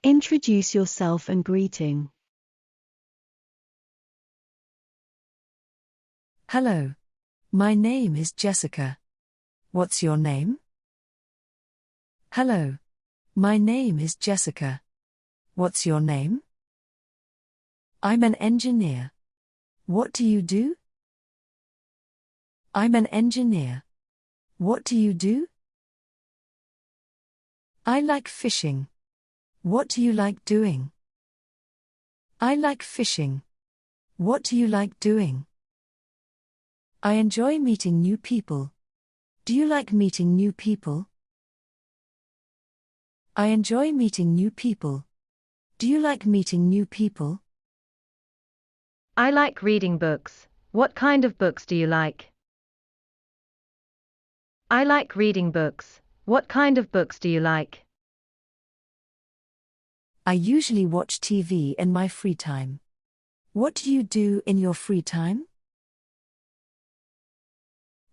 Introduce yourself and greeting. Hello. My name is Jessica. What's your name? Hello. My name is Jessica. What's your name? I'm an engineer. What do you do? I'm an engineer. What do you do? I like fishing. What do you like doing? I like fishing. What do you like doing? I enjoy meeting new people. Do you like meeting new people? I enjoy meeting new people. Do you like meeting new people? I like reading books. What kind of books do you like? I like reading books. What kind of books do you like? I usually watch TV in my free time. What do you do in your free time?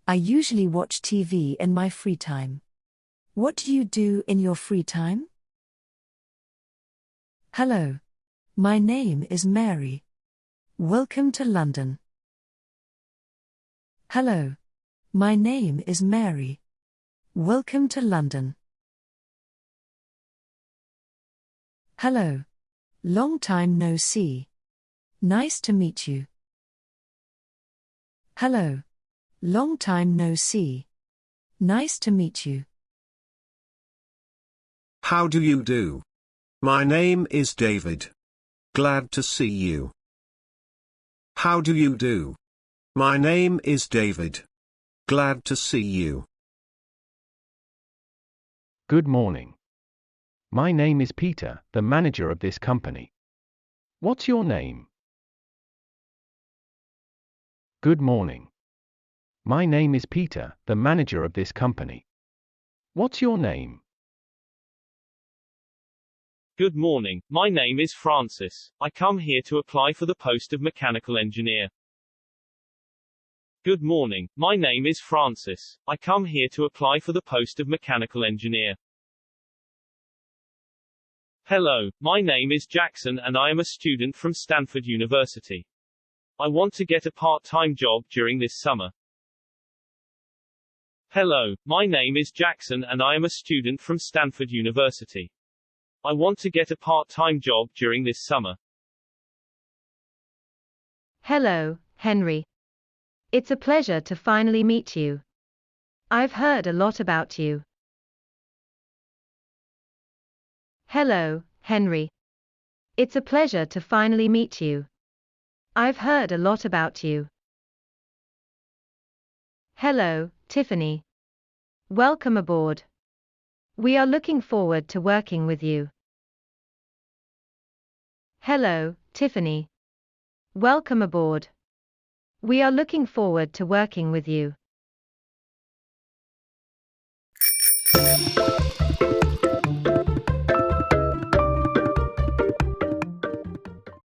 I usually watch TV in my free time. What do you do in your free time? Hello. My name is Mary. Welcome to London. Hello. My name is Mary. Welcome to London. Hello. Long time no see. Nice to meet you. Hello. Long time no see. Nice to meet you. How do you do? My name is David. Glad to see you. How do you do? My name is David. Glad to see you. Good morning. My name is Peter, the manager of this company. What's your name? Good morning. My name is Peter, the manager of this company. What's your name? Good morning, my name is Francis. I come here to apply for the post of mechanical engineer. Good morning, my name is Francis. I come here to apply for the post of mechanical engineer. Hello, my name is Jackson and I am a student from Stanford University. I want to get a part-time job during this summer. Hello, my name is Jackson and I am a student from Stanford University. I want to get a part-time job during this summer. Hello, Henry. It's a pleasure to finally meet you. I've heard a lot about you. Hello, Henry. It's a pleasure to finally meet you. I've heard a lot about you. Hello, Tiffany. Welcome aboard. We are looking forward to working with you. Hello, Tiffany. Welcome aboard. We are looking forward to working with you.